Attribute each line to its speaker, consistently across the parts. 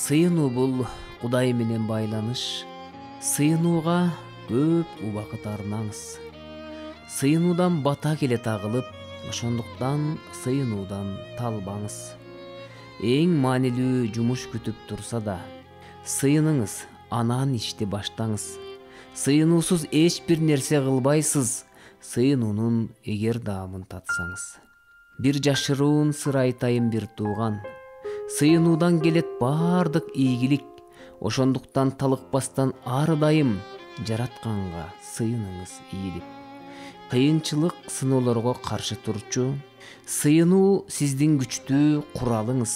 Speaker 1: Сыйынуу бул Кудай менен байланыш. Сыйынууга көп убакыт арнаңыз. Сыйынуудан бата келе тагылып, ошондуктан сыйынуудан талбаңыз. Эң маанилүү жумуш күтүп турса да, сыйыныңыз, анан ишти баштаңыз. Сыйынуусуз эч бир нерсе кылбайсыз. Сыйынуунун эгер даамын татсаңыз. Бир жашыруун сыр айтайын бир тууган. Сыйынуудан келет бардык ийгилик. Ошондуктан талыкпастан ар дайым жаратканга сыйыныңыз ийилип. Кыйынчылык сыноолорго каршы турчу, сыйынуу сиздин күчтүү куралыңыз.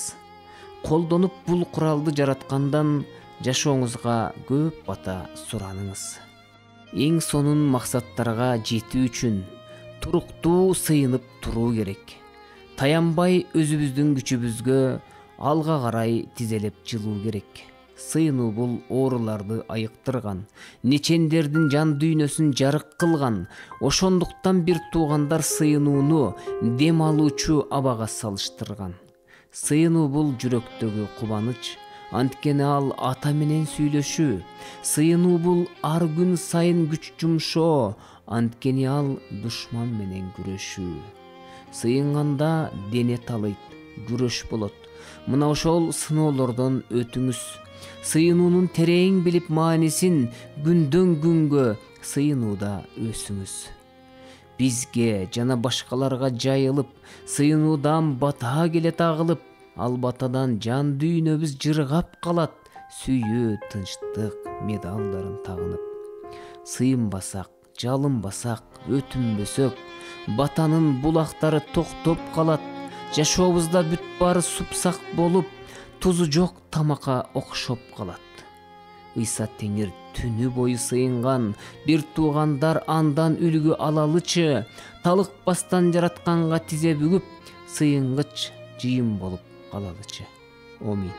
Speaker 1: Колдонуп бул куралды жараткандан жашооңузга көп бата сураныңыз. Эң сонун максаттарга жетүү үчүн туруктуу сыйынып туруу керек. Таянбай өзүбүздүн күчүбүзгө алга карай тизелеп жылуу керек. Сыйынуу бул ооруларды айыктырган, нечендердин жан дүйнөсүн жарык кылган. Ошондуктан бир туугандар сыйынууну дем алуучу абага салыштырган. Сыйынуу бул жүрөктөгү кубаныч, анткени ал ата менен сүйлөшүү. Сыйынуу бул ар күн сайын күч жумшоо, анткени ал душман менен күрөшүү. Сыйынганда дене талыйт, күрөш болот. Мына ошол сыноолордон өтүңүз. Сыйынуунун терең билип маанисин күндөн күнгө сыйынууда өсүңүз. Бизге жана башкаларга жайылып, сыйынуудан бата келе тагылып, ал батадан жан дүйнөбүз жыргап калат, сүйүү тынчтык медалдарын тагынып. Сыйынбасак, жалынбасак, өтүнбөсөк, батанын булактары токтоп калат. Жашообузда бүт баары супсак болуп, тузу жок тамакка окшоп калат. Ыйса Теңир түнү бою сыйынган, бир туугандар андан үлгү алалычы. Талыкпастан жаратканга тизе бүгүп, сыйынгыч жыйын болуп калалычы. Амин.